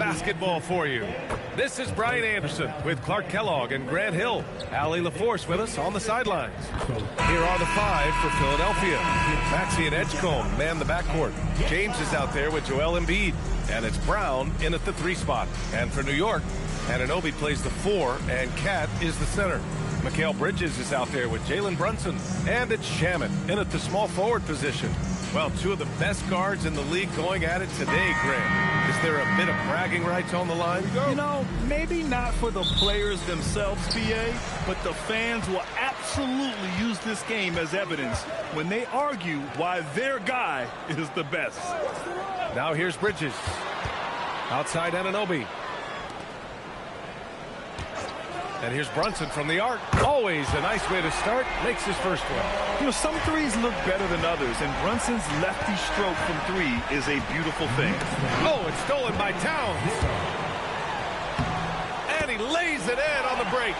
basketball for you. This is Brian Anderson with Clark Kellogg and Grant Hill. Allie LaForce with us on the sidelines. Here are the five for Philadelphia. Maxey and Edgecombe man the backcourt. James is out there with Joel Embiid. And it's Brown in at the 3 spot. And for New York, Anunoby plays the 4, and Cat is the center. Mikal Bridges is out there with Jalen Brunson. And it's Shamet in at the small forward position. Well, 2 of the best guards in the league going at it today, Grant. Is there a bit of bragging rights on the line? You know, maybe not for the players themselves, PA, but the fans will absolutely use this game as evidence when they argue why their guy is the best. Now here's Bridges. Outside Anunoby. And here's Brunson from the arc. Always a nice way to start. Makes his first one. You know, some threes look better than others, and Brunson's lefty stroke from 3 is a beautiful thing. Oh, it's stolen by Towns. And he lays it in on the break.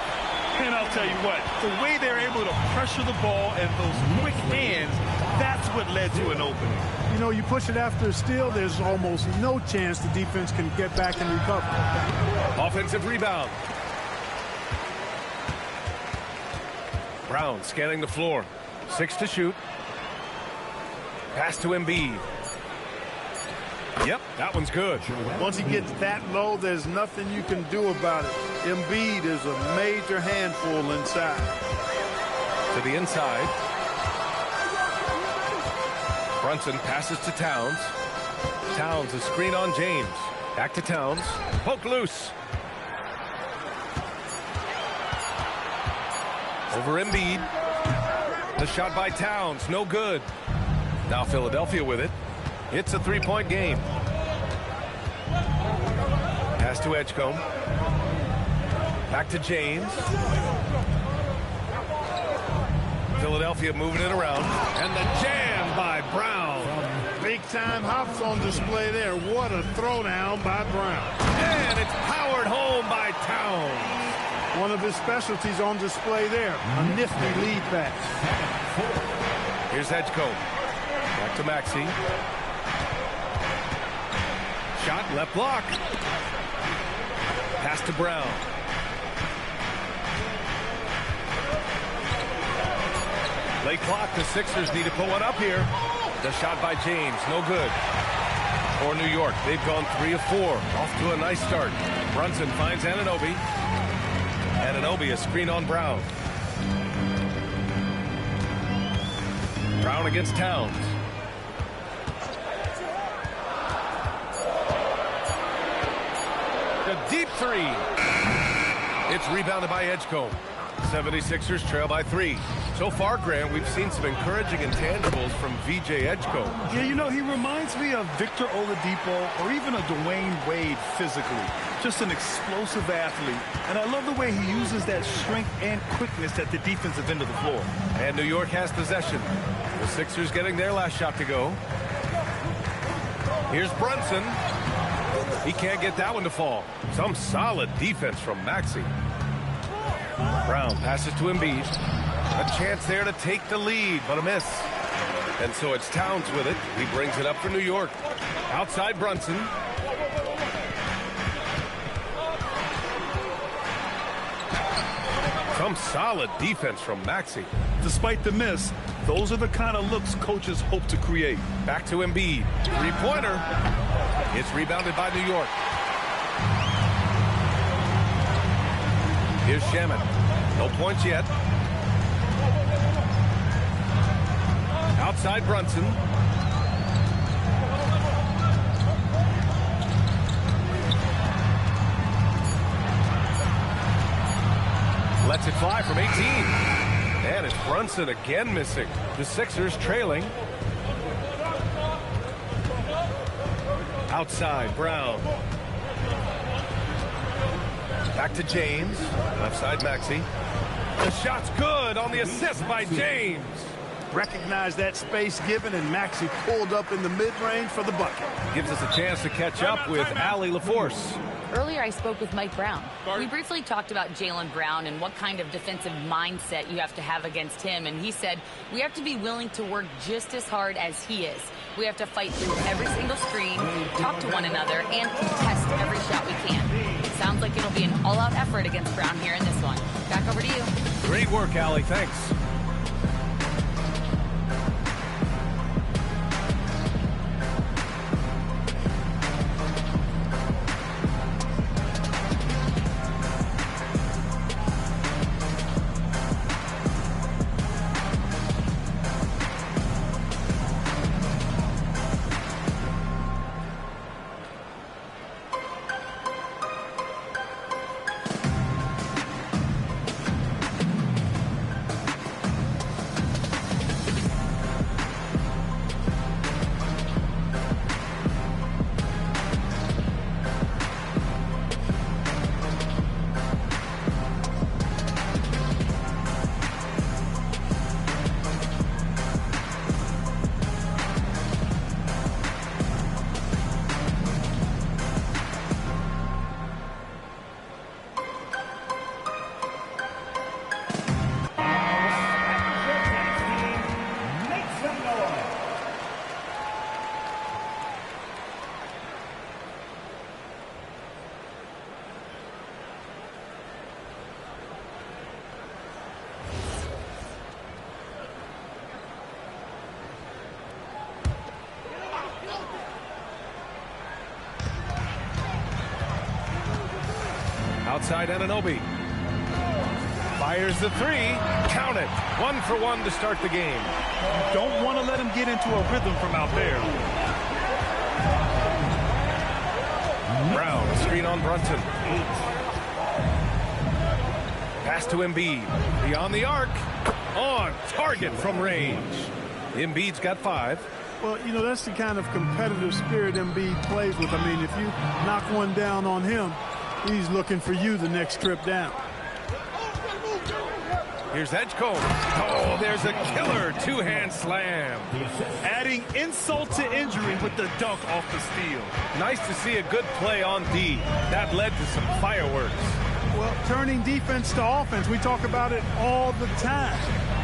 And I'll tell you what, the way they're able to pressure the ball and those quick hands, that's what led to an opening. You know, you push it after a steal, there's almost no chance the defense can get back and recover. Offensive rebound. Brown scanning the floor. 6 to shoot. Pass to Embiid. Yep, that one's good. Once he gets that low, there's nothing you can do about it. Embiid is a major handful inside. To the inside. Brunson passes to Towns. Towns, a screen on James. Back to Towns. Poke loose. Over Embiid. The shot by Towns, no good. Now Philadelphia with it. It's a 3-point game. Pass to Edgecombe. Back to James. Philadelphia moving it around. And the jam by Brown. Big-time hops on display there. What a throwdown by Brown. And it's powered home by Towns. One of his specialties on display there. A nifty lead pass. Here's Edgecombe. Back to Maxey. Shot, left block. Pass to Brown. Late clock, the Sixers need to put one up here. The shot by James, no good. For New York, they've gone 3 of 4. Off to a nice start. Brunson finds Anunoby. Anunoby, a screen on Brown. Brown against Towns. The deep 3. It's rebounded by Edgecombe. 76ers trail by 3. So far, Grant, we've seen some encouraging intangibles from VJ Edgecombe. Yeah, you know, he reminds me of Victor Oladipo or even a Dwayne Wade physically. Just an explosive athlete. And I love the way he uses that strength and quickness at the defensive end of the floor. And New York has possession. The Sixers getting their last shot to go. Here's Brunson. He can't get that one to fall. Some solid defense from Maxey. Brown passes to Embiid. A chance there to take the lead, but a miss. And so it's Towns with it. He brings it up for New York. Outside Brunson. Some solid defense from Maxey. Despite the miss, those are the kind of looks coaches hope to create. Back to Embiid. 3-pointer. It's rebounded by New York. Here's Shamet. No points yet. Outside Brunson. Lets it fly from 18. And it's Brunson again missing. The Sixers trailing. Outside Brown. Back to James. Left side Maxey. The shot's good on the assist by James. Recognized that space given, and Maxey pulled up in the mid-range for the bucket. Gives us a chance to catch up with Allie LaForce. Earlier, I spoke with Mike Brown. We briefly talked about Jalen Brown and what kind of defensive mindset you have to have against him. And he said, we have to be willing to work just as hard as he is. We have to fight through every single screen, talk to one another, and contest every shot sounds like it'll be an all-out effort against Brown here in this one. Back over to you. Great work, Allie. Thanks. Outside Anunoby. Fires the three. Count it. 1 for 1 to start the game. You don't want to let him get into a rhythm from out there. Brown, screen on Brunson. Pass to Embiid. Beyond the arc. On target from range. Embiid's got 5. Well, you know, that's the kind of competitive spirit Embiid plays with. I mean, if you knock one down on him, he's looking for you the next trip down. Here's Edgecombe. Oh, there's a killer two-hand slam. Adding insult to injury with the dunk off the steal. Nice to see a good play on D. That led to some fireworks. Well, turning defense to offense, we talk about it all the time.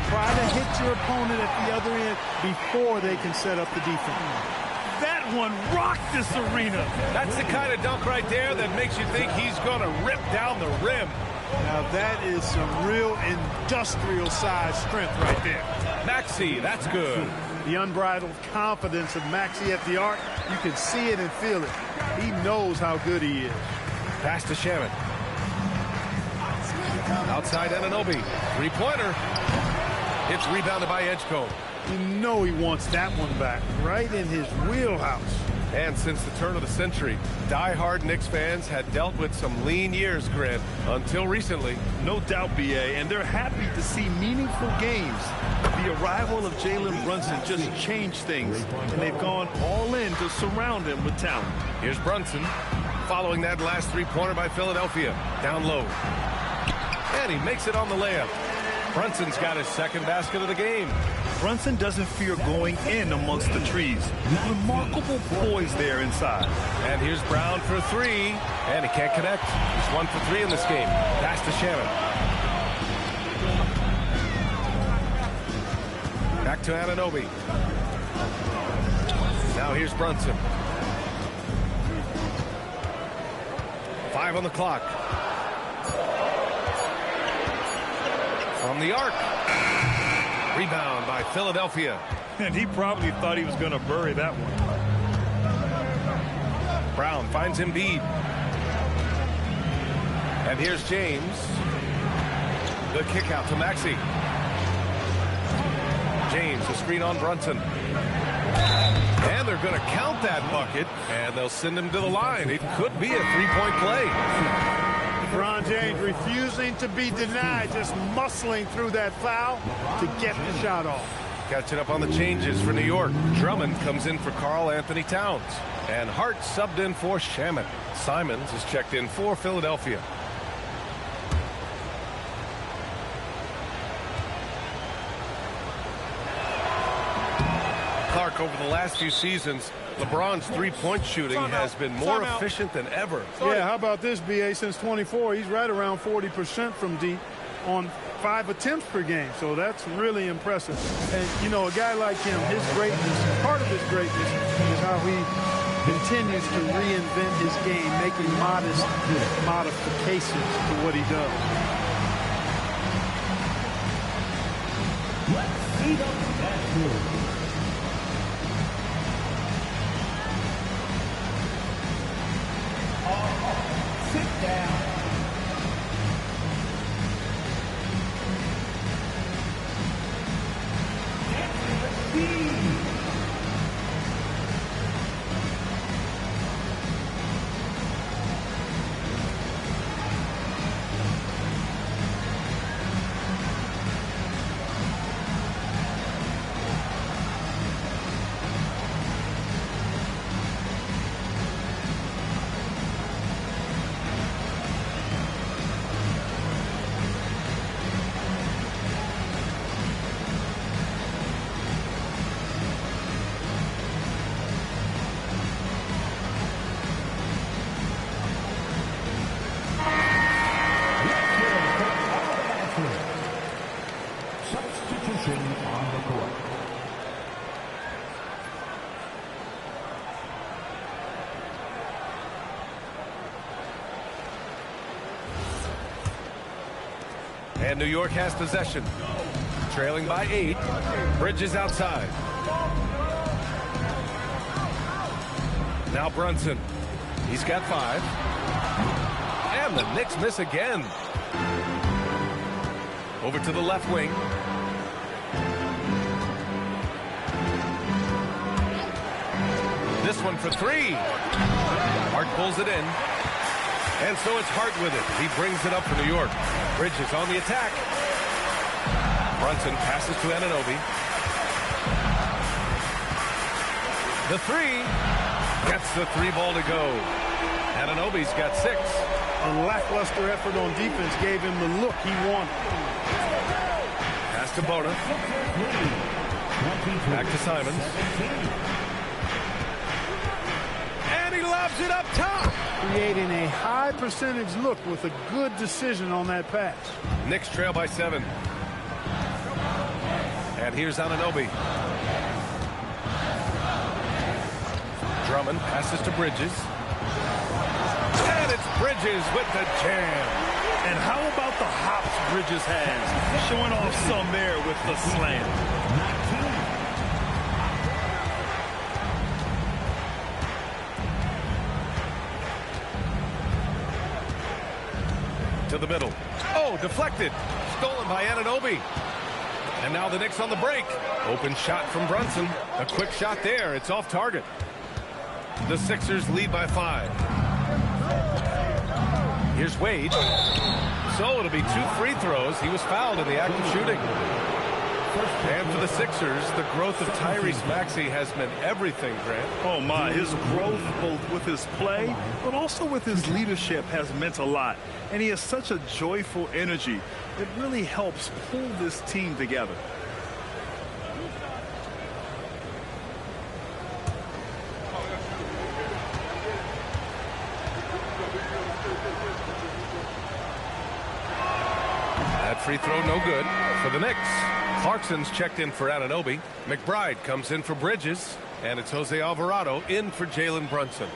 Try to hit your opponent at the other end before they can set up the defense. That one rocked this arena. That's the kind of dunk right there that makes you think he's going to rip down the rim. Now that is some real industrial size strength right there. Maxey, that's good. The unbridled confidence of Maxey at the arc, you can see it and feel it. He knows how good he is. Pass to Shaman. Outside Anunoby. Three-pointer. It's rebounded by Edgecombe. You know he wants that one back, right in his wheelhouse. And since the turn of the century, die-hard Knicks fans had dealt with some lean years, Grant, until recently. No doubt, B.A., and they're happy to see meaningful games. The arrival of Jalen Brunson just changed things, and they've gone all in to surround him with talent. Here's Brunson, following that last three-pointer by Philadelphia. Down low. And he makes it on the layup. Brunson's got his second basket of the game. Brunson doesn't fear going in amongst the trees. Remarkable poise there inside. And here's Brown for three, and he can't connect. He's 1 for 3 in this game. Pass to Shaman. Back to Anunoby. Now here's Brunson. 5 on the clock. From the arc. Rebound by Philadelphia. And he probably thought he was going to bury that one. Brown finds Embiid. And here's James. The kick out to Maxey. James, the screen on Brunson. And they're going to count that bucket, and they'll send him to the line. It could be a three-point play. LeBron James refusing to be denied, just muscling through that foul to get the shot off. Catching up on the changes for New York. Drummond comes in for Karl Anthony Towns. And Hart subbed in for Shaman. Simons is checked in for Philadelphia. Clark, over the last few seasons, LeBron's three-point shooting has been more efficient than ever. Yeah, how about this, B.A.? Since 24, he's right around 40% from deep on 5 attempts per game. So that's really impressive. And, you know, a guy like him, his greatness, part of his greatness is how he continues to reinvent his game, making modest modifications to what he does. Let's see the match. Sit down. And New York has possession. Trailing by 8. Bridges outside. Now Brunson. He's got 5. And the Knicks miss again. Over to the left wing. This one for 3. Hart pulls it in. And so it's Hart with it. He brings it up for New York. Bridges on the attack. Brunson passes to Anunoby. The 3. Gets the 3 ball to go. Anunoby's got 6. A lackluster effort on defense gave him the look he wanted. Pass to Bona. Back to Simons. And he lobs it up top. Creating a high percentage look with a good decision on that pass. Knicks trail by 7. And here's Anunoby. Drummond passes to Bridges. And it's Bridges with the jam. And how about the hops Bridges has? Showing off some there with the slam. To the middle. Oh, deflected. Stolen by Anunoby. And now the Knicks on the break. Open shot from Brunson. A quick shot there. It's off target. The Sixers lead by 5. Here's Wade. So it'll be 2 free throws. He was fouled in the act of shooting. And for the Sixers, the growth of Tyrese Maxey has meant everything, Grant. Oh, my. His growth, both with his play, but also with his leadership, has meant a lot. And he has such a joyful energy. It really helps pull this team together. That free throw no good for the Knicks. Clarkson's checked in for Anunoby. McBride comes in for Bridges. And it's Jose Alvarado in for Jalen Brunson.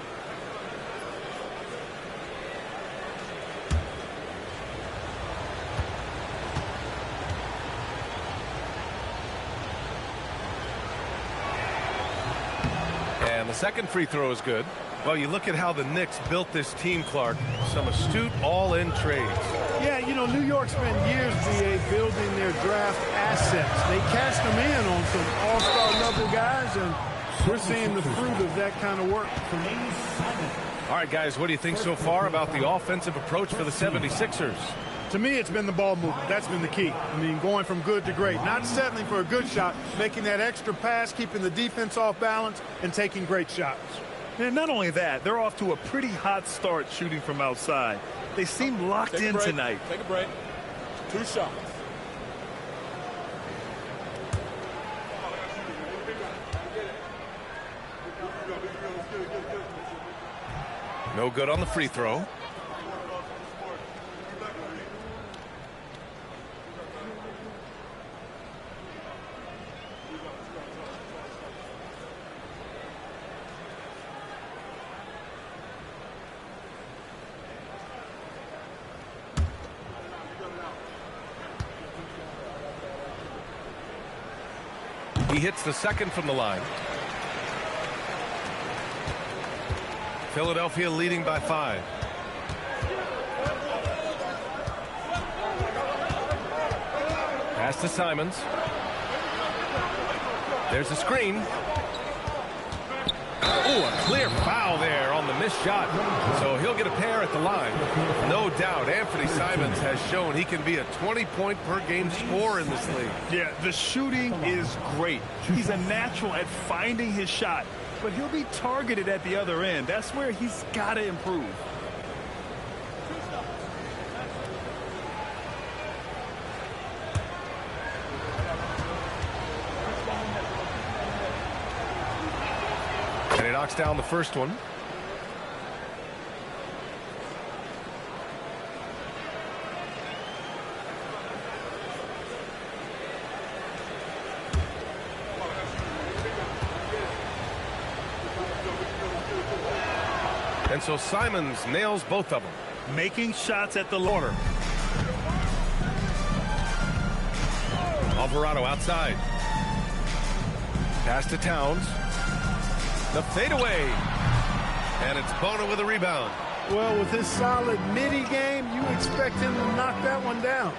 And the second free throw is good. Well, you look at how the Knicks built this team, Clark. Some astute all-in trades. Yeah, you know, New York spent years, B.A., building their draft assets. They cashed them in on some all-star level guys, and we're seeing the fruit of that kind of work. All right, guys, what do you think so far about the offensive approach for the 76ers? To me, it's been the ball movement. That's been the key. I mean, going from good to great. Not settling for a good shot, making that extra pass, keeping the defense off balance, and taking great shots. And not only that, they're off to a pretty hot start shooting from outside. They seem locked in tonight. Take a break. 2 shots. No good on the free throw. He hits the second from the line. Philadelphia leading by 5. Pass to Simons. There's a screen. Oh, a clear foul there on the missed shot. So he'll get a pair at the line. No doubt, Anthony Simons has shown he can be a 20-point-per-game scorer in this league. Yeah, the shooting is great. He's a natural at finding his shot, but he'll be targeted at the other end. That's where he's got to improve. And he knocks down the first one. And so Simons nails both of them. Making shots at the corner. Alvarado outside. Pass to Towns. The fadeaway. And it's Bona with a rebound. Well, with his solid midi game, you expect him to knock that one down.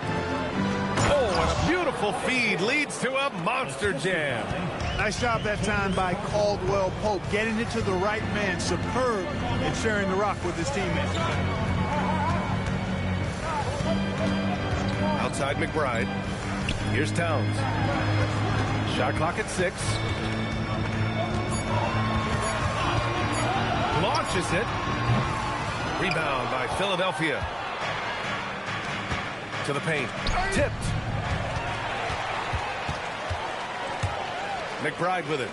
Oh, and a beautiful feed leads to a monster jam. Nice job that time by Caldwell Pope, getting it to the right man. Superb in sharing the rock with his teammates. Outside McBride. Here's Towns. Shot clock at 6. Launches it. Rebound by Philadelphia. To the paint. Tipped. McBride with it.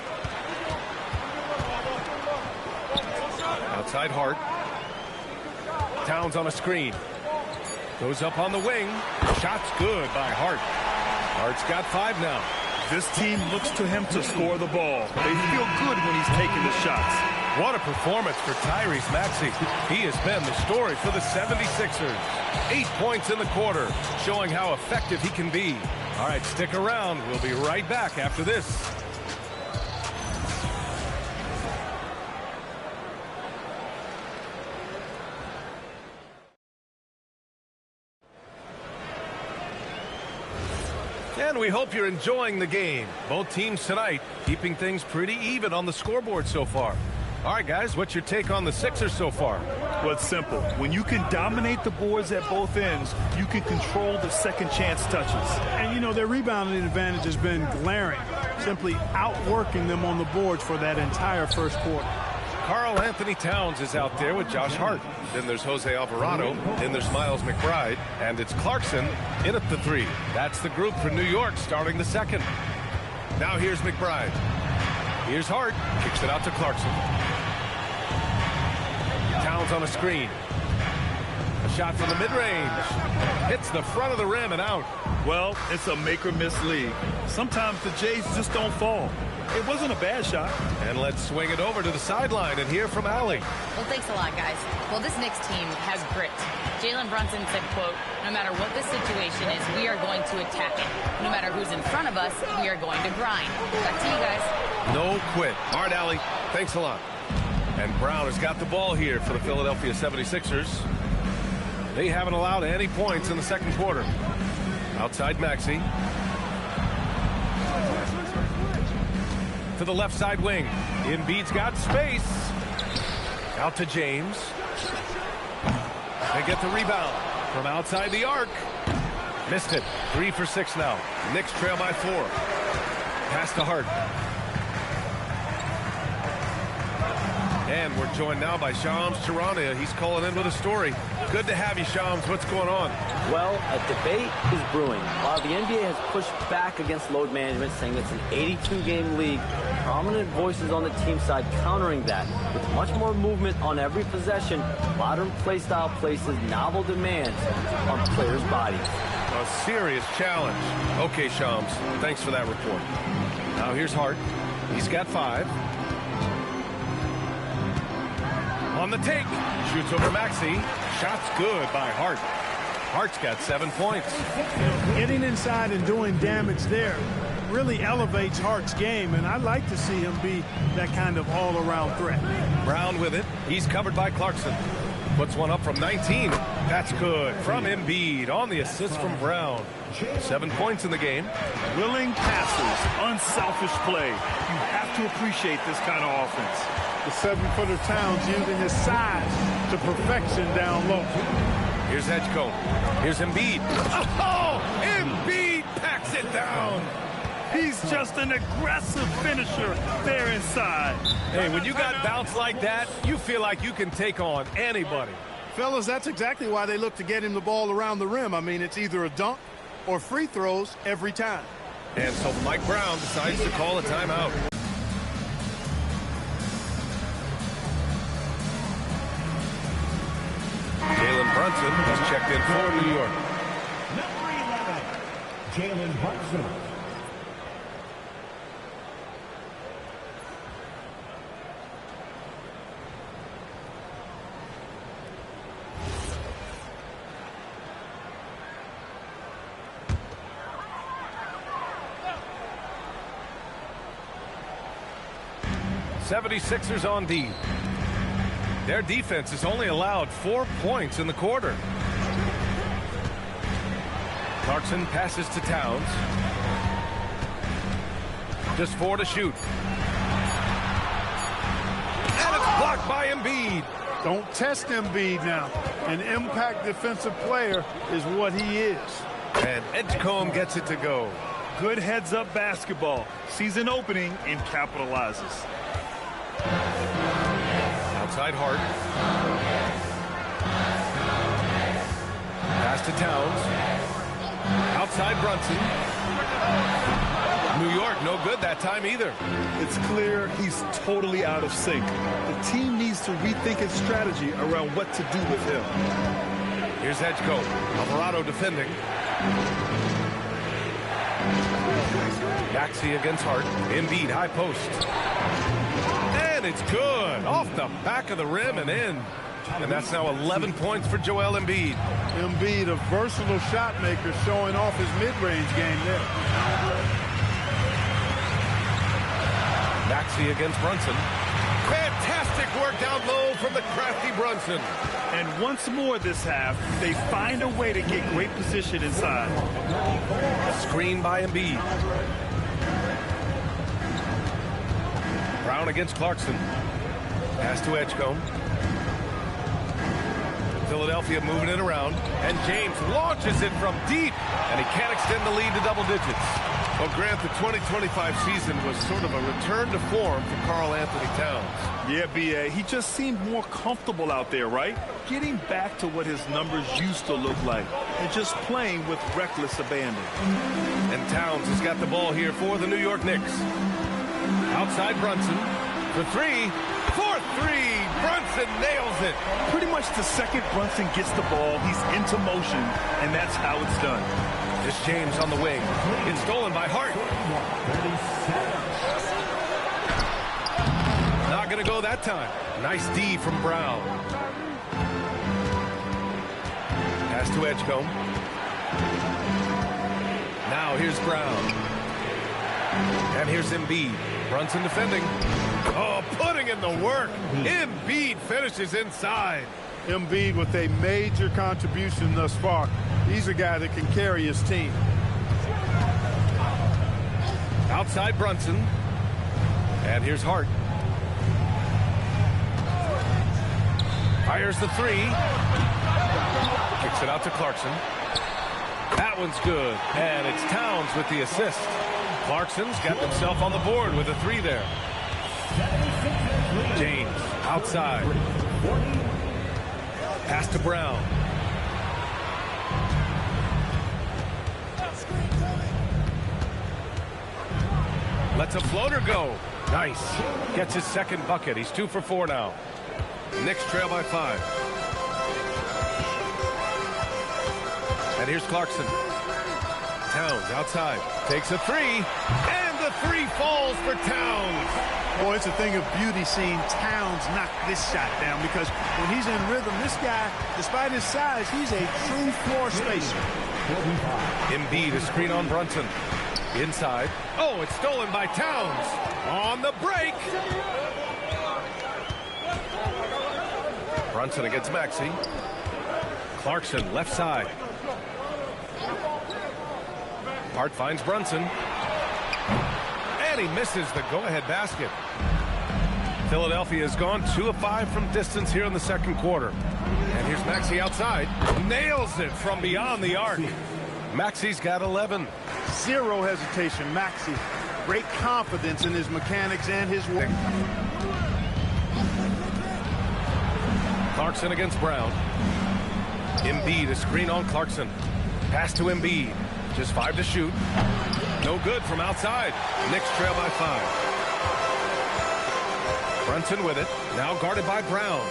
Outside Hart. Towns on a screen. Goes up on the wing. Shot's good by Hart. Hart's got 5 now. This team looks to him to score the ball. They feel good when he's taking the shots. What a performance for Tyrese Maxey. He has been the story for the 76ers. 8 points in the quarter, showing how effective he can be. All right, stick around. We'll be right back after this. And we hope you're enjoying the game. Both teams tonight keeping things pretty even on the scoreboard so far. All right, guys, what's your take on the Sixers so far? Well, it's simple. When you can dominate the boards at both ends, you can control the second chance touches. And, you know, their rebounding advantage has been glaring, simply outworking them on the boards for that entire first quarter. Karl Anthony Towns is out there with Josh Hart. Then there's Jose Alvarado. Then there's Miles McBride. And it's Clarkson in at the 3. That's the group for New York starting the second. Now here's McBride. Here's Hart. Kicks it out to Clarkson. Towns on a screen. A shot from the mid-range. Hits the front of the rim and out. Well, it's a make-or-miss league. Sometimes the Jays just don't fall. It wasn't a bad shot. And let's swing it over to the sideline and hear from Allie. Well, thanks a lot, guys. Well, this Knicks team has grit. Jalen Brunson said, quote, no matter what the situation is, we are going to attack it. No matter who's in front of us, we are going to grind. Back to you guys. No quit. All right, Allie. Thanks a lot. And Brown has got the ball here for the Philadelphia 76ers. They haven't allowed any points in the second quarter. Outside Maxey. To the left side wing. Embiid's got space. Out to James. They get the rebound from outside the arc. Missed it. 3 for 6 now. Knicks trail by 4. Pass to Hart. And we're joined now by Shams Charania. He's calling in with a story. Good to have you, Shams. What's going on? Well, a debate is brewing. While the NBA has pushed back against load management, saying it's an 82-game league, prominent voices on the team side countering that. With much more movement on every possession, modern play style places novel demands on players' bodies. A serious challenge. Okay, Shams. Thanks for that report. Now here's Hart. He's got 5. On the take. Shoots over Maxey. Shot's good by Hart. Hart's got 7 points. Getting inside and doing damage there. really elevates Hart's game, and I'd like to see him be that kind of all-around threat. Brown with it. He's covered by Clarkson. Puts one up from 19. That's good from Embiid on the assist from Brown. 7 points in the game. Willing passes, unselfish play. You have to appreciate this kind of offense. The 7-footer Towns using his size to perfection down low. Here's Edgecombe. Here's Embiid. Oh, Embiid packs it down. He's just an aggressive finisher there inside. Hey, when you got bounce like that, you feel like you can take on anybody. Fellas, that's exactly why they look to get him the ball around the rim. I mean, it's either a dunk or free throws every time. And so Mike Brown decides to call a timeout. Jalen Brunson has checked in for New York. Number 11, Jalen Brunson. '76ers on D. Their defense has only allowed 4 points in the quarter. Clarkson passes to Towns. Just 4 to shoot. And it's blocked by Embiid. Don't test Embiid now. An impact defensive player is what he is. And Edgecombe gets it to go. Good heads-up basketball. Sees an opening and capitalizes. Outside Hart. Pass to Towns. Outside Brunson. New York, no good that time either. It's clear he's totally out of sync. The team needs to rethink its strategy around what to do with him. Here's Edgecombe. Alvarado defending. Maxey against Hart. Embiid, high post. And it's good. Off the back of the rim and in. And that's now 11 points for Joel Embiid. Embiid, a versatile shot maker, showing off his mid-range game there. Maxey against Brunson. Fantastic work down low from the crafty Brunson. And once more this half, they find a way to get great position inside. Screen by Embiid. Brown against Clarkson. Pass to Edgecombe. Philadelphia moving it around. And James launches it from deep. And he can't extend the lead to double digits. Well, Grant, the 2025 season was sort of a return to form for Karl Anthony Towns. Yeah, B.A. He just seemed more comfortable out there, right? Getting back to what his numbers used to look like. And just playing with reckless abandon. And Towns has got the ball here for the New York Knicks. Outside Brunson. For three. For three. Brunson nails it. Pretty much the second Brunson gets the ball, he's into motion, and that's how it's done. This James on the wing. It's stolen by Hart. Not going to go that time. Nice D from Brown. Pass to Edgecombe. Now here's Brown. And here's Embiid. Brunson defending. Oh, putting in the work. Embiid finishes inside. Embiid with a major contribution thus far. He's a guy that can carry his team. Outside Brunson. And here's Hart. Fires the three. Kicks it out to Clarkson. That one's good. And it's Towns with the assist. Clarkson's got himself on the board with a three there. James outside. Pass to Brown. Lets a floater go. Nice. Gets his second bucket. He's 2 for 4 now. Knicks trail by 5. And here's Clarkson. Towns outside. Takes a three. And the three falls for Towns. Boy, it's a thing of beauty seeing Towns knock this shot down, because when he's in rhythm, this guy, despite his size, he's a true floor spacer. Embiid, a screen on Brunson. Inside. Oh, it's stolen by Towns. On the break. Brunson against Maxey. Clarkson left side. Hart finds Brunson. And he misses the go-ahead basket. Philadelphia has gone 2 of 5 from distance here in the second quarter. And here's Maxey outside. Nails it from beyond the arc. Maxey's got 11. Zero hesitation. Maxey, great confidence in his mechanics and his work. Clarkson against Brown. Embiid, a screen on Clarkson. Pass to Embiid. Just 5 to shoot. No good from outside. Knicks trail by 5. Brunson with it. Now guarded by Brown.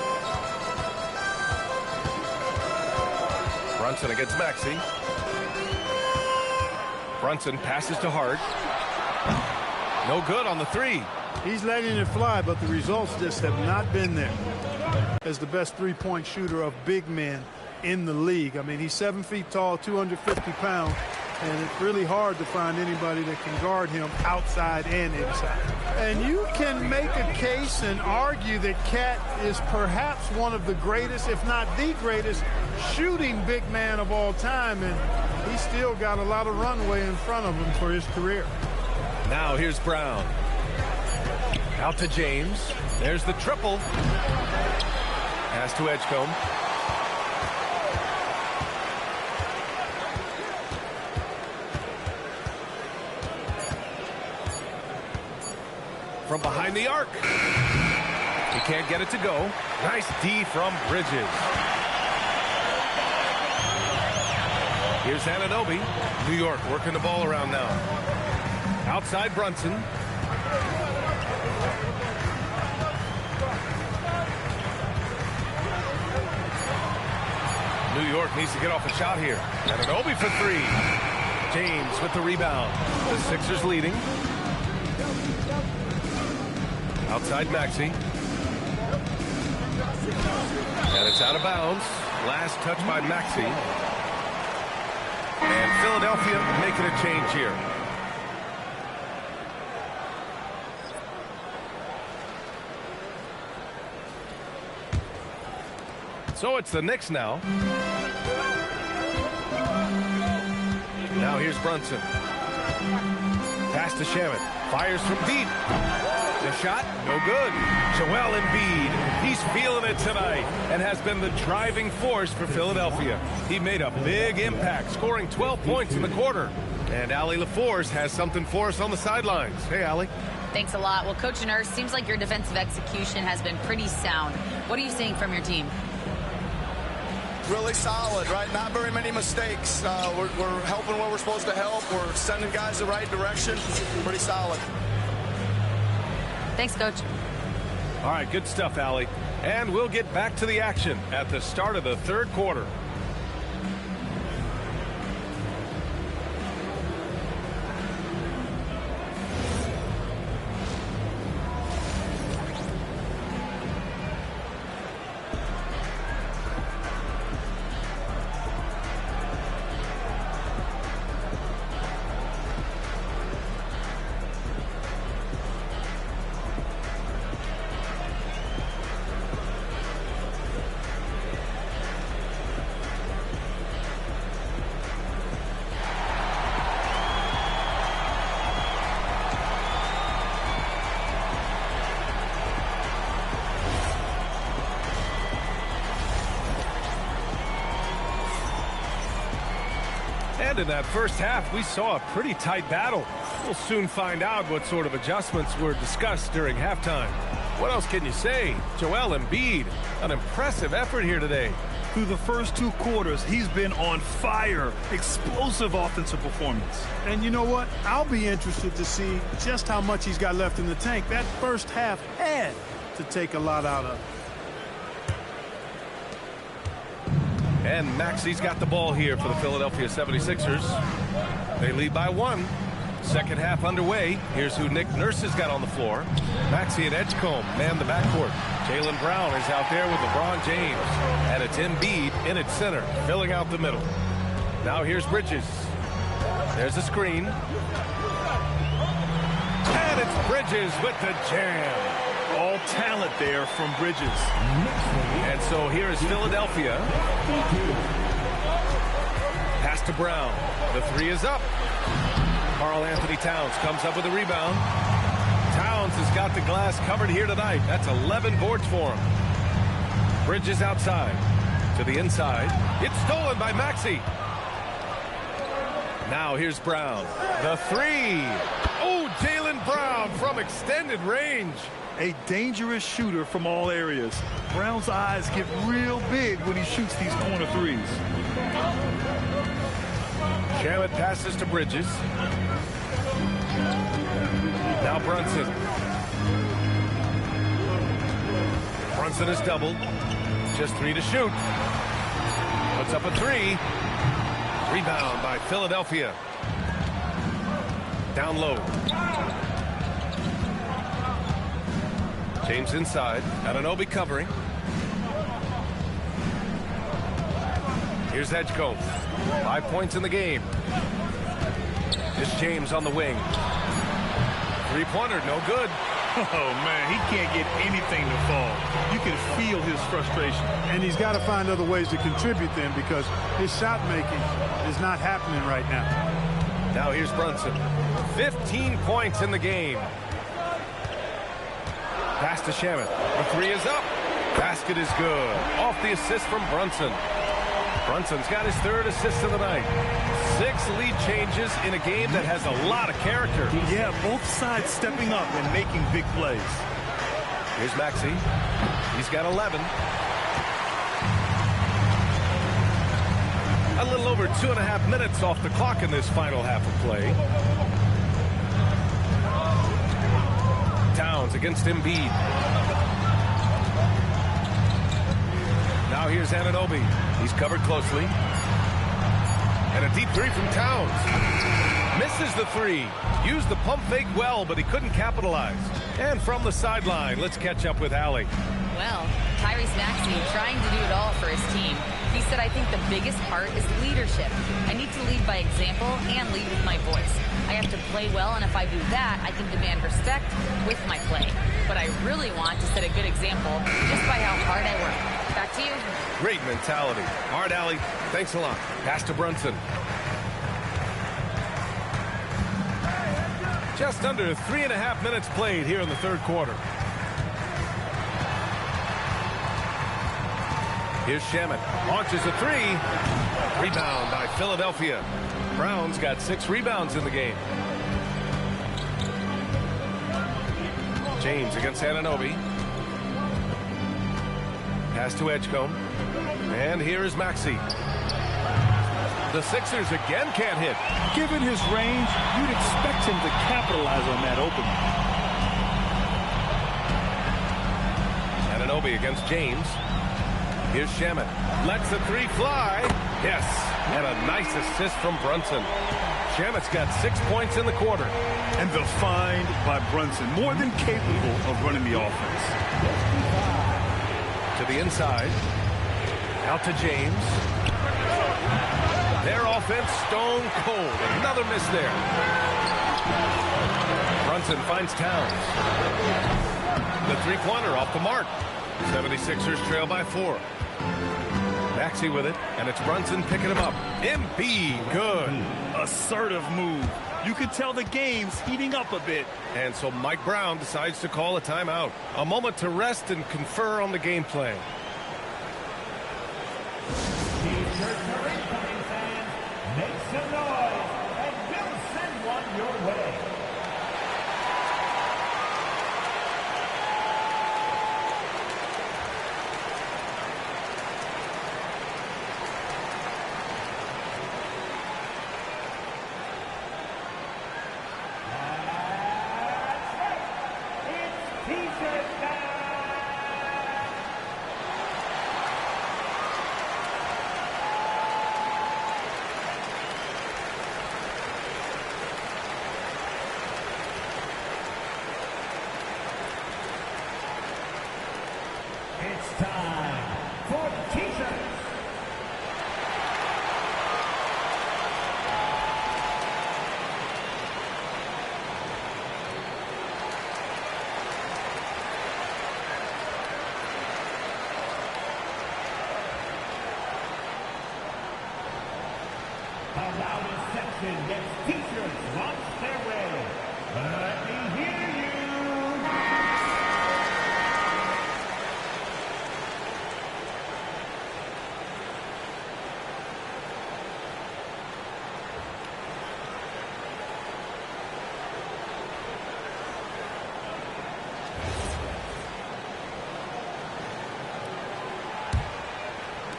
Brunson against Maxey. Brunson passes to Hart. No good on the 3. He's letting it fly, but the results just have not been there. As the best three-point shooter of big men in the league. I mean, he's 7 feet tall, 250 pounds, and it's really hard to find anybody that can guard him outside and inside. And you can make a case and argue that Cat is perhaps one of the greatest, if not the greatest, shooting big man of all time, and he's still got a lot of runway in front of him for his career. Now here's Brown. Out to James. There's the triple. Pass to Edgecombe. From behind the arc. He can't get it to go. Nice D from Bridges. Here's Anunoby. New York working the ball around now. Outside Brunson. New York needs to get off a shot here. Anunoby for 3. James with the rebound. The Sixers leading. Outside Maxey. And it's out of bounds. Last touch by Maxey. And Philadelphia making a change here. So it's the Knicks now. Now here's Brunson. Pass to Shamet. Fires from deep. The shot, no good. Joel Embiid, he's feeling it tonight and has been the driving force for Philadelphia. He made a big impact, scoring 12 points in the quarter. And Allie LaForce has something for us on the sidelines. Hey, Allie. Thanks a lot. Well, Coach Nurse, seems like your defensive execution has been pretty sound. What are you seeing from your team? Really solid, right? Not very many mistakes. We're helping where we're supposed to help. We're sending guys the right direction. Pretty solid. Thanks, Coach. All right, good stuff, Allie. And we'll get back to the action at the start of the third quarter. And in that first half, we saw a pretty tight battle. We'll soon find out what sort of adjustments were discussed during halftime. What else can you say? Joel Embiid, an impressive effort here today. Through the first 2 quarters, he's been on fire. Explosive offensive performance. And you know what? I'll be interested to see just how much he's got left in the tank. That first half had to take a lot out of it. And Maxey's got the ball here for the Philadelphia 76ers. They lead by 1. Second half underway. Here's who Nick Nurse has got on the floor. Maxey and Edgecombe man the backcourt. Jaylen Brown is out there with LeBron James. And it's Embiid in its center, filling out the middle. Now here's Bridges. There's a screen. And it's Bridges with the jam. All talent there from Bridges. And so here is Philadelphia. Pass to Brown. The three is up. Karl Anthony Towns comes up with a rebound. Towns has got the glass covered here tonight. That's 11 boards for him. Bridges outside. To the inside. It's stolen by Maxey. Now here's Brown. The three. Oh, Jaylen Brown from extended range. A dangerous shooter from all areas. Brown's eyes get real big when he shoots these corner threes. Shamet passes to Bridges. Now Brunson. Brunson is doubled. Just three to shoot. Puts up a three. Rebound by Philadelphia. Down low. James inside. Anunoby covering. Here's Edgecombe. 5 points in the game. It's James on the wing. Three-pointer, no good. Oh, man, he can't get anything to fall. You can feel his frustration. And he's got to find other ways to contribute then because his shot making is not happening right now. Now here's Brunson. 15 points in the game. Pass to Shamet. The three is up. Basket is good. Off the assist from Brunson. Brunson's got his third assist of the night. 6 lead changes in a game that has a lot of character. Yeah, both sides stepping up and making big plays. Here's Maxey. He's got 11. A little over 2.5 minutes off the clock in this final half of play. Towns against Embiid. Now here's Anunoby. He's covered closely. And a deep three from Towns. Misses the three. Used the pump fake well, but he couldn't capitalize. And from the sideline, let's catch up with Allie. Well, Tyrese Maxey trying to do it all for his team. He said, I think the biggest part is leadership. I need to lead by example and lead with my voice. I have to play well, and if I do that, I can demand respect with my play. But I really want to set a good example just by how hard I work. Back to you. Great mentality. All right, Allie, thanks a lot. Pass to Brunson. Just under 3.5 minutes played here in the third quarter. Here's Shamet. Launches a three. Rebound by Philadelphia. Brown's got 6 rebounds in the game. James against Anunoby. Pass to Edgecombe. And here is Maxey. The Sixers again can't hit. Given his range, you'd expect him to capitalize on that opening. Anunoby against James. Here's Shamet. Lets the three fly. Yes. And a nice assist from Brunson. Shamet's got 6 points in the quarter. And the find by Brunson, more than capable of running the offense. To the inside. Out to James. Their offense stone cold. Another miss there. Brunson finds Towns. The three-pointer off the mark. 76ers trail by 4. Maxey with it, and it's Brunson picking him up. Embiid, good. Assertive move. You could tell the game's heating up a bit. And so Mike Brown decides to call a timeout. A moment to rest and confer on the game plan. Make some noise, and we'll send one your way. It's time for T-shirts. Allow this section gets t-shirts launched their way. Let me hear you.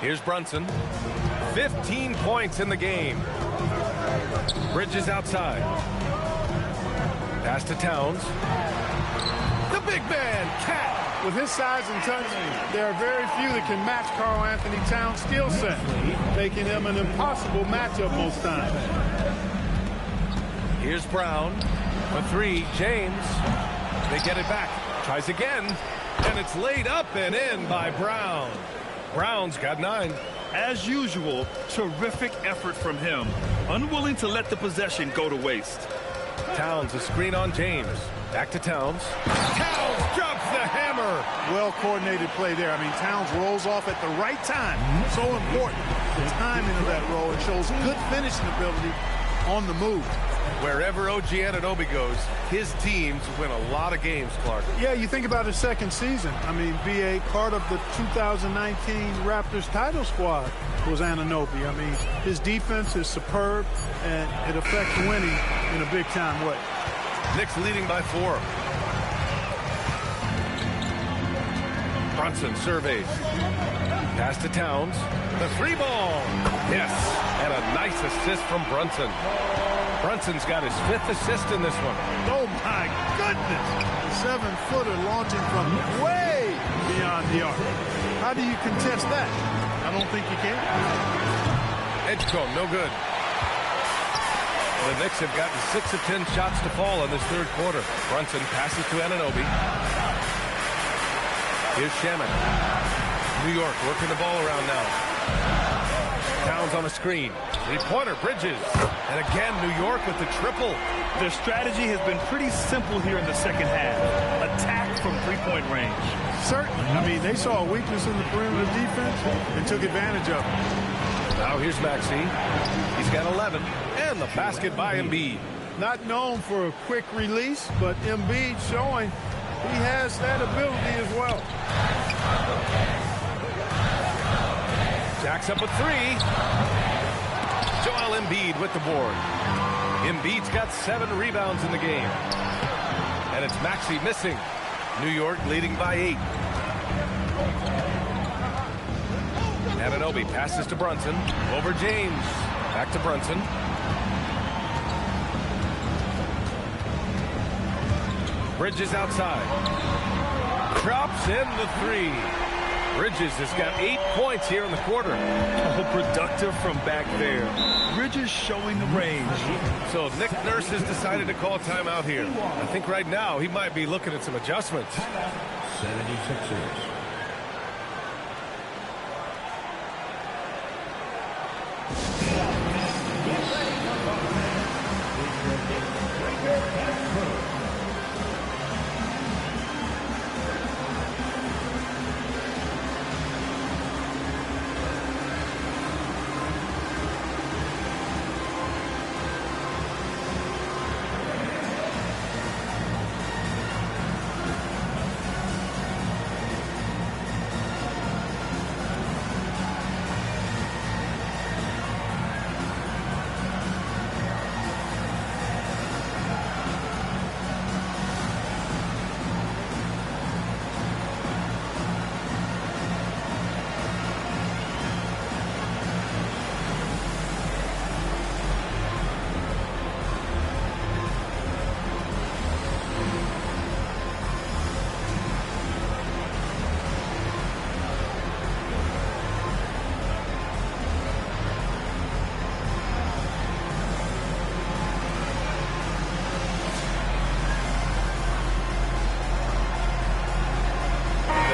Here's Brunson. 15 points in the game. Bridges outside. Pass to Towns. The big man, Cat. With his size and touch, there are very few that can match Karl Anthony Towns' skill set, making him an impossible matchup most times. Here's Brown. For three, James. They get it back. Tries again. And it's laid up and in by Brown. Brown's got 9. As usual, terrific effort from him. Unwilling to let the possession go to waste. Towns, a screen on James. Back to Towns. Towns drops the hammer. Well-coordinated play there. I mean, Towns rolls off at the right time. So important. The timing of that roll. It shows good finishing ability on the move. Wherever OG Anunoby goes, his teams win a lot of games, Clark. Yeah, you think about his second season. I mean, BA, part of the 2019 Raptors title squad was Anunoby. I mean, his defense is superb, and it affects winning in a big-time way. Knicks leading by 4. Brunson surveys. Pass to Towns. The 3-ball. Yes, and a nice assist from Brunson. Brunson's got his 5th assist in this one. Oh, my goodness. The 7-footer launching from way beyond the arc. How do you contest that? I don't think you can. Edgecombe, no good. The Knicks have gotten 6 of 10 shots to fall in this third quarter. Brunson passes to Anunoby. Here's Shaman. New York working the ball around now. Towns on a screen. 3-pointer, Bridges. And again, New York with the triple. Their strategy has been pretty simple here in the second half. Attack from 3-point range. Certainly. I mean, they saw a weakness in the perimeter defense and took advantage of it. Now here's Maxey. He's got 11. And the basket by Embiid. Not known for a quick release, but Embiid showing he has that ability as well. Jacks up a 3. Joel Embiid with the board. Embiid's got 7 rebounds in the game. And it's Maxey missing. New York leading by 8. Anunoby passes to Brunson. Over James. Back to Brunson. Bridges outside. Drops in the 3. Bridges has got 8 points here in the quarter. Oh, productive from back there. Bridges showing the range. So Nick Nurse has decided to call timeout here. I think right now he might be looking at some adjustments. 76ers.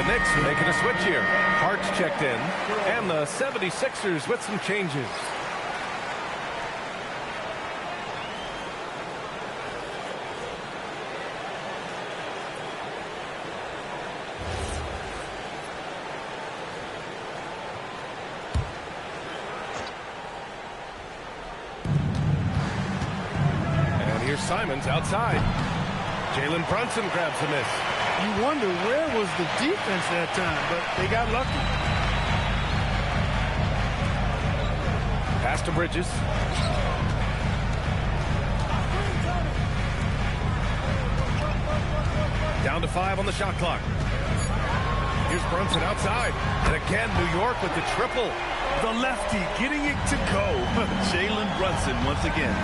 Knicks making a switch here. Hart's checked in, and the 76ers with some changes. Simons outside. Jalen Brunson grabs the miss. You wonder where was the defense that time, but they got lucky. Pass to Bridges. Down to 5 on the shot clock. Here's Brunson outside. And again, New York with the triple. The lefty getting it to go. Jalen Brunson once again.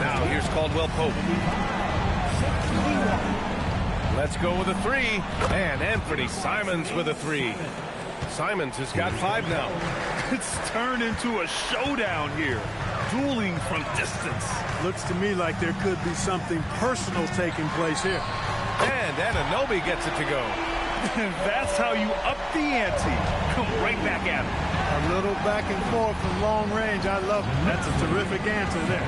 Now here's Caldwell Pope. Let's go with a 3. And Anthony Simons with a 3. Simons has got 5 now. It's turned into a showdown here. Dueling from distance. Looks to me like there could be something personal taking place here. And Anunoby gets it to go. That's how you up the ante. Come right back at him. A little back and forth from long range. I love it. That's a terrific answer there.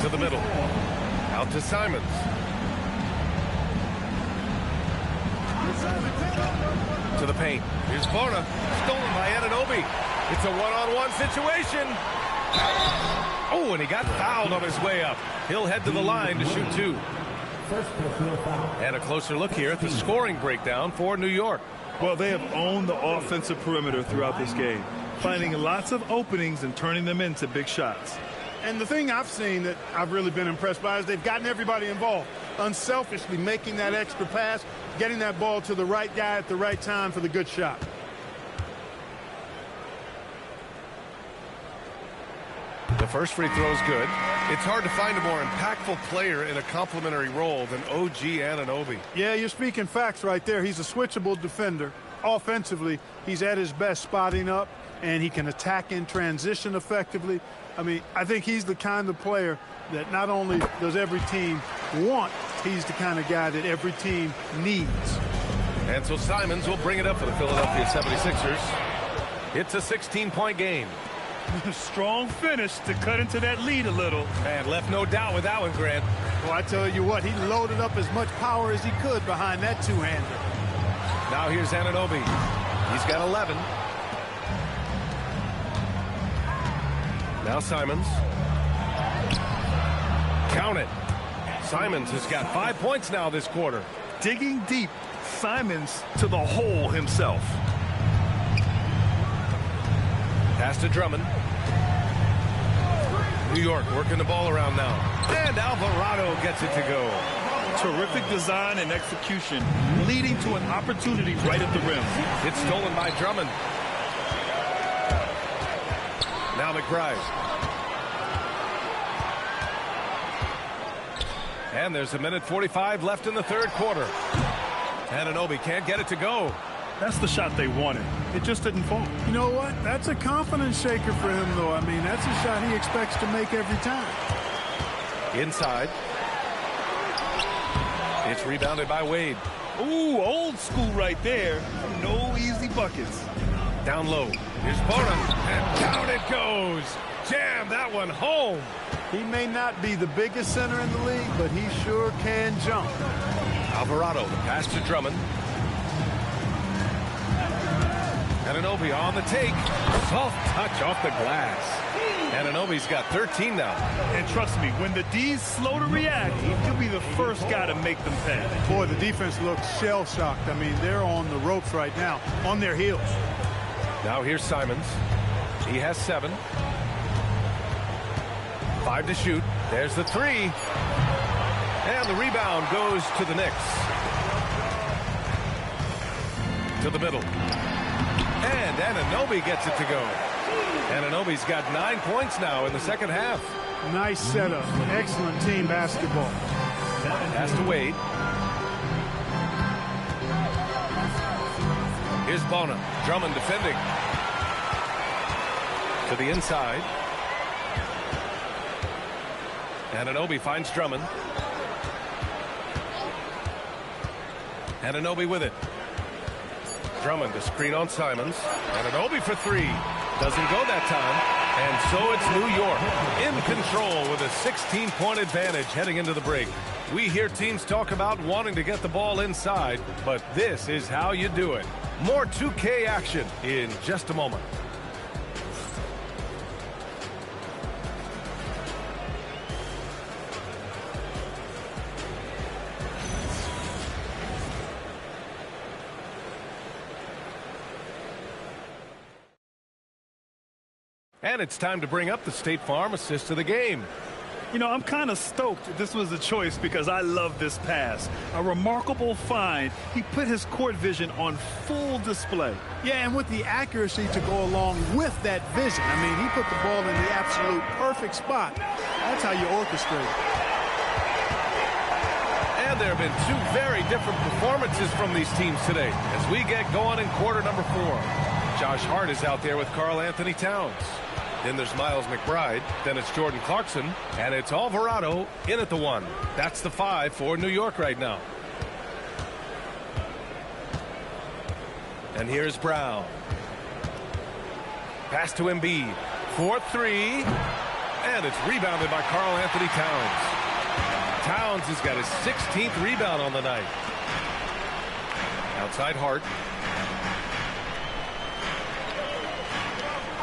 To the middle. Out to Simons. To the paint. Here's Bona. Stolen by Anunoby. It's a one-on-one situation. Oh, and he got fouled on his way up. He'll head to the line to shoot 2. And a closer look here at the scoring breakdown for New York. Well, they have owned the offensive perimeter throughout this game, finding lots of openings and turning them into big shots. And the thing I've seen that I've really been impressed by is they've gotten everybody involved, unselfishly making that extra pass, getting that ball to the right guy at the right time for the good shot. The first free throw is good. It's hard to find a more impactful player in a complementary role than OG Anunoby. Yeah, you're speaking facts right there. He's a switchable defender. Offensively, he's at his best spotting up, and he can attack in transition effectively. I mean, I think he's the kind of player that not only does every team want, he's the kind of guy that every team needs. And so Simons will bring it up for the Philadelphia 76ers. It's a 16-point game. Strong finish to cut into that lead a little. And left no doubt with that one, Grant. Well, I tell you what, he loaded up as much power as he could behind that two-hander. Now here's Anunoby. He's got 11. Now Simons. Count it. Simons has got 5 points now this quarter. Digging deep, Simons to the hole himself. Pass to Drummond. New York working the ball around now. And Alvarado gets it to go. Terrific design and execution, leading to an opportunity right at the rim. It's stolen by Drummond. Now McBride. And there's 1:45 left in the third quarter. Anunoby can't get it to go. That's the shot they wanted. It just didn't fall. You know what? That's a confidence shaker for him, though. I mean, that's a shot he expects to make every time. Inside. It's rebounded by Wade. Ooh, old school right there. No easy buckets. Down low. Here's Bona. And down it goes. Jam that one home. He may not be the biggest center in the league, but he sure can jump. Alvarado, the pass to Drummond. Anunoby on the take. Soft touch off the glass. Anunoby's got 13 now. And trust me, when the D's slow to react, he'll be the first guy to make them pay. Boy, the defense looks shell-shocked. I mean, they're on the ropes right now, on their heels. Now here's Simons. He has 7. 5 to shoot. There's the 3. And the rebound goes to the Knicks. To the middle. And Anunoby gets it to go. Anunoby's got 9 points now in the second half. Nice setup. Excellent team basketball. Pass to Wade. Here's Bona. Drummond defending. To the inside. Anunoby finds Drummond. Anunoby with it. Drummond, a screen on Simons. Anunoby for 3. Doesn't go that time. And so it's New York in control with a 16-point advantage heading into the break. We hear teams talk about wanting to get the ball inside, but this is how you do it. More 2K action in just a moment. And it's time to bring up the State Farm assist of the game. You know, I'm kind of stoked this was a choice because I love this pass. A remarkable find. He put his court vision on full display. Yeah, and with the accuracy to go along with that vision. I mean, he put the ball in the absolute perfect spot. That's how you orchestrate. And there have been two very different performances from these teams today as we get going in quarter number 4. Josh Hart is out there with Karl Anthony Towns. Then there's Miles McBride. Then it's Jordan Clarkson. And it's Alvarado in at the 1. That's the 5 for New York right now. And here's Brown. Pass to Embiid. 4-3. And it's rebounded by Karl Anthony Towns. Towns has got his 16th rebound on the night. Outside Hart.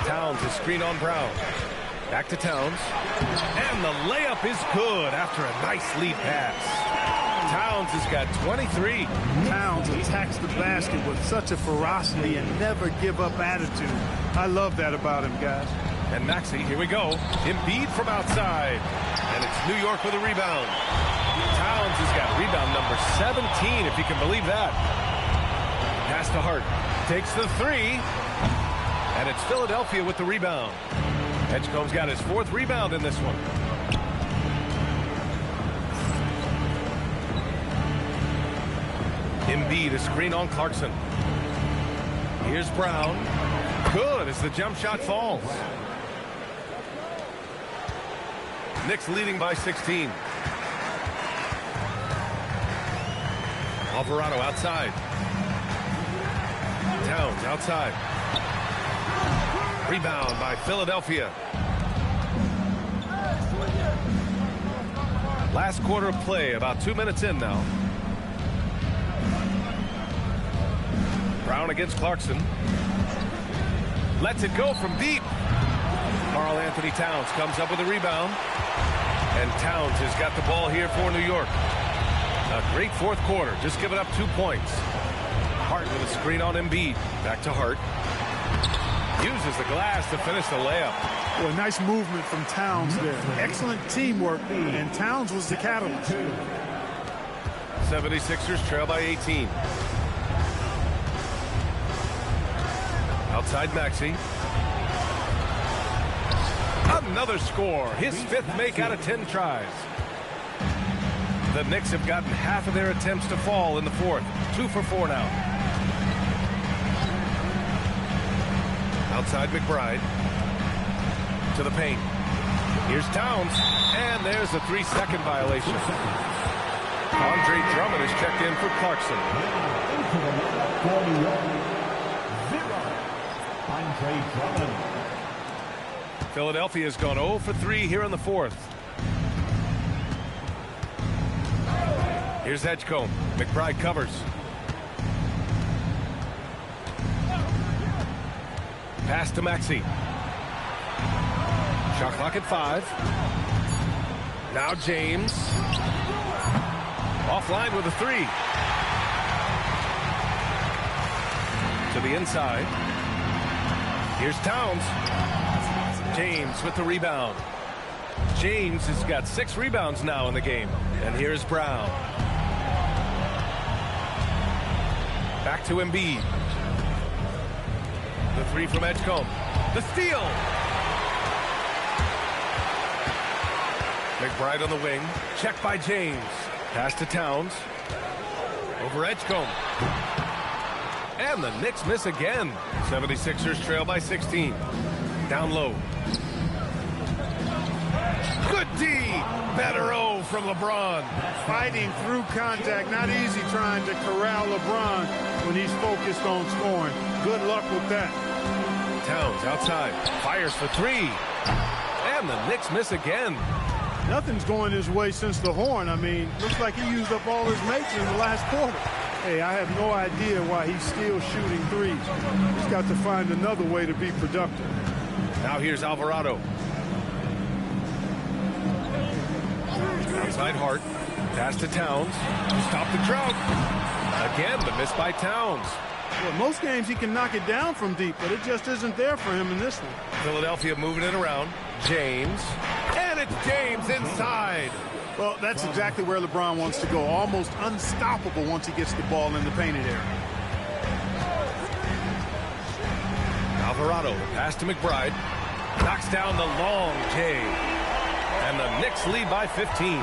Towns is screen on Brown. Back to Towns. And the layup is good after a nice lead pass. Towns has got 23. Towns attacks the basket with such a ferocity and never give up attitude. I love that about him, guys. And Maxey, here we go. Embiid from outside. And it's New York with a rebound. Towns has got rebound number 17, if you can believe that. Pass to Hart. Takes the 3. And it's Philadelphia with the rebound. Edgecombe's got his 4th rebound in this one. Embiid, a screen on Clarkson. Here's Brown. Good as the jump shot falls. Knicks leading by 16. Alvarado outside. Towns outside. Rebound by Philadelphia. Last quarter of play, about 2 minutes in now. Brown against Clarkson. Lets it go from deep. Karl Anthony Towns comes up with a rebound. And Towns has got the ball here for New York. A great 4th quarter, just giving up 2 points. Hart with a screen on Embiid. Back to Hart. Uses the glass to finish the layup. Well, nice movement from Towns there. Excellent teamwork, and Towns was the catalyst. 76ers trail by 18. Outside Maxey. Another score. His 5th make out of 10 tries. The Knicks have gotten half of their attempts to fall in the 4th. 2 for 4 now. Outside McBride. To the paint. Here's Towns. And there's a 3-second violation. Andre Drummond is checked in for Clarkson. Andre Drummond. Philadelphia has gone 0 for 3 here in the 4th. Here's Edgecombe. McBride covers. Pass to Maxey. Shot clock at 5. Now James. Offline with a 3. To the inside. Here's Towns. James with the rebound. James has got 6 rebounds now in the game. And here's Brown. Back to Embiid. The 3 from Edgecombe. The steal. McBride on the wing. Checked by James. Pass to Towns. Over Edgecombe. And the Knicks miss again. 76ers trail by 16. Down low. Good D. Better O from LeBron. Fighting through contact. Not easy trying to corral LeBron when he's focused on scoring. Good luck with that. Towns outside. Fires for 3. And the Knicks miss again. Nothing's going his way since the horn. I mean, looks like he used up all his mates in the last quarter. Hey, I have no idea why he's still shooting threes. He's got to find another way to be productive. Now here's Alvarado. Outside Hart. Pass to Towns. Stop the drought. Again, the miss by Towns. Well, most games he can knock it down from deep, but it just isn't there for him in this one. Philadelphia moving it around. James. And it's James inside. Well, that's exactly where LeBron wants to go. Almost unstoppable once he gets the ball in the painted area. Alvarado, pass to McBride. Knocks down the long J. And the Knicks lead by 15.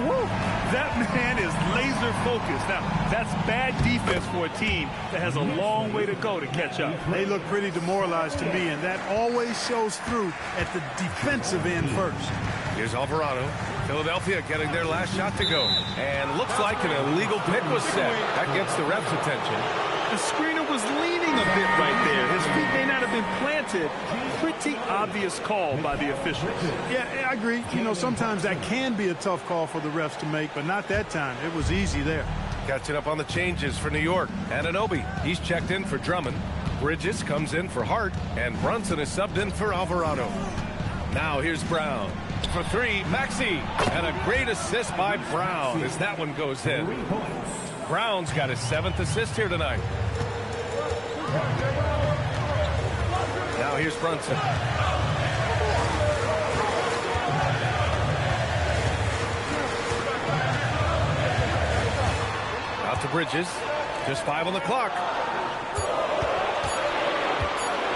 Woo! That man is laser focused. Now, that's bad defense for a team that has a long way to go to catch up. They look pretty demoralized to me, and that always shows through at the defensive end first. Here's Alvarado. Philadelphia getting their last shot to go. And looks like an illegal pick was set. That gets the ref's attention. The screener was leaning a bit right there. His feet may not have been planted. Pretty obvious call by the officials. Yeah, I agree. You know, sometimes that can be a tough call for the refs to make, but not that time. It was easy there. Catching up on the changes for New York. Anunoby, he's checked in for Drummond. Bridges comes in for Hart. And Brunson is subbed in for Alvarado. Now here's Brown. For three, Maxey. And a great assist by Brown as that one goes in. Brown's got his 7th assist here tonight. Now here's Brunson. Out to Bridges. Just 5 on the clock.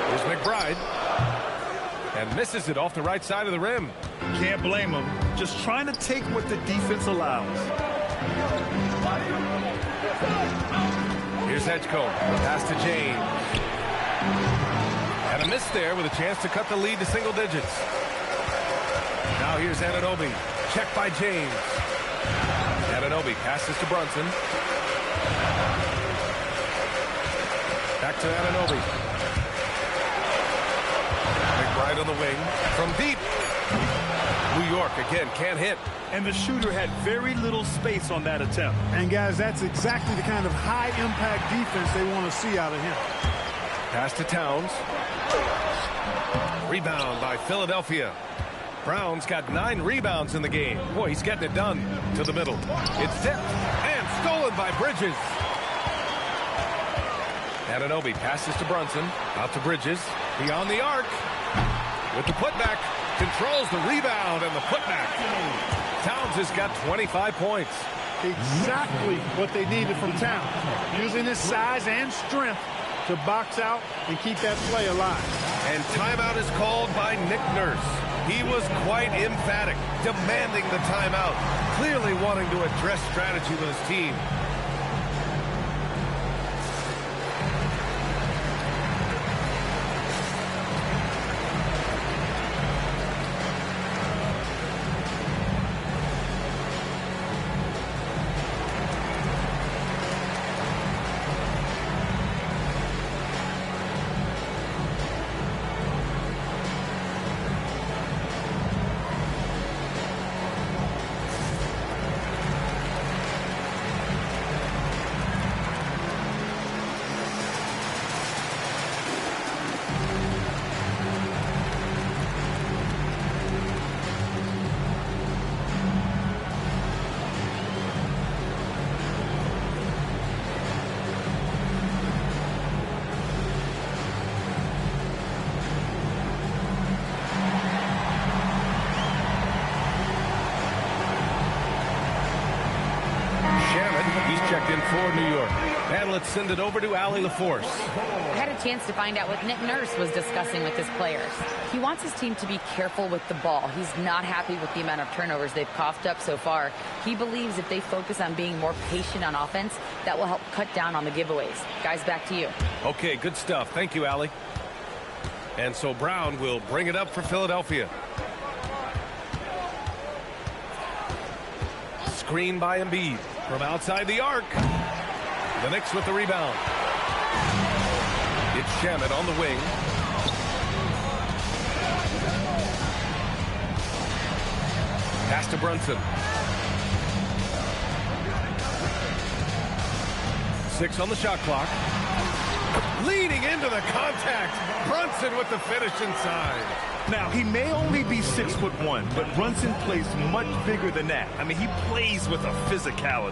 Here's McBride. And misses it off the right side of the rim. Can't blame him. Just trying to take what the defense allows. Here's Edgecombe. Pass to James. And a miss there with a chance to cut the lead to single digits. Now here's Anunoby. Checked by James. Anunoby passes to Brunson. Back to Anunoby. McBride on the wing. From deep. New York again can't hit. And the shooter had very little space on that attempt. And, guys, that's exactly the kind of high-impact defense they want to see out of him. Pass to Towns. Rebound by Philadelphia. Brown's got 9 rebounds in the game. Boy, he's getting it done to the middle. It's tipped and stolen by Bridges. Anunoby passes to Brunson. Out to Bridges. Beyond the arc. With the putback. Controls the rebound and the putback. Towns has got 25 points. Exactly what they needed from Towns. Using his size and strength to box out and keep that play alive. And timeout is called by Nick Nurse. He was quite emphatic, demanding the timeout, clearly wanting to address strategy with his team. Checked in for New York. And let's send it over to Allie LaForce. I had a chance to find out what Nick Nurse was discussing with his players. He wants his team to be careful with the ball. He's not happy with the amount of turnovers they've coughed up so far. He believes if they focus on being more patient on offense, that will help cut down on the giveaways. Guys, back to you. Okay, good stuff. Thank you, Allie. And so Brown will bring it up for Philadelphia. Screen by Embiid. From outside the arc. The Knicks with the rebound. It's Shamet on the wing. Pass to Brunson. 6 on the shot clock. Leading into the contact. Brunson with the finish inside. Now, he may only be 6'1", but Brunson plays much bigger than that. I mean, he plays with a physicality.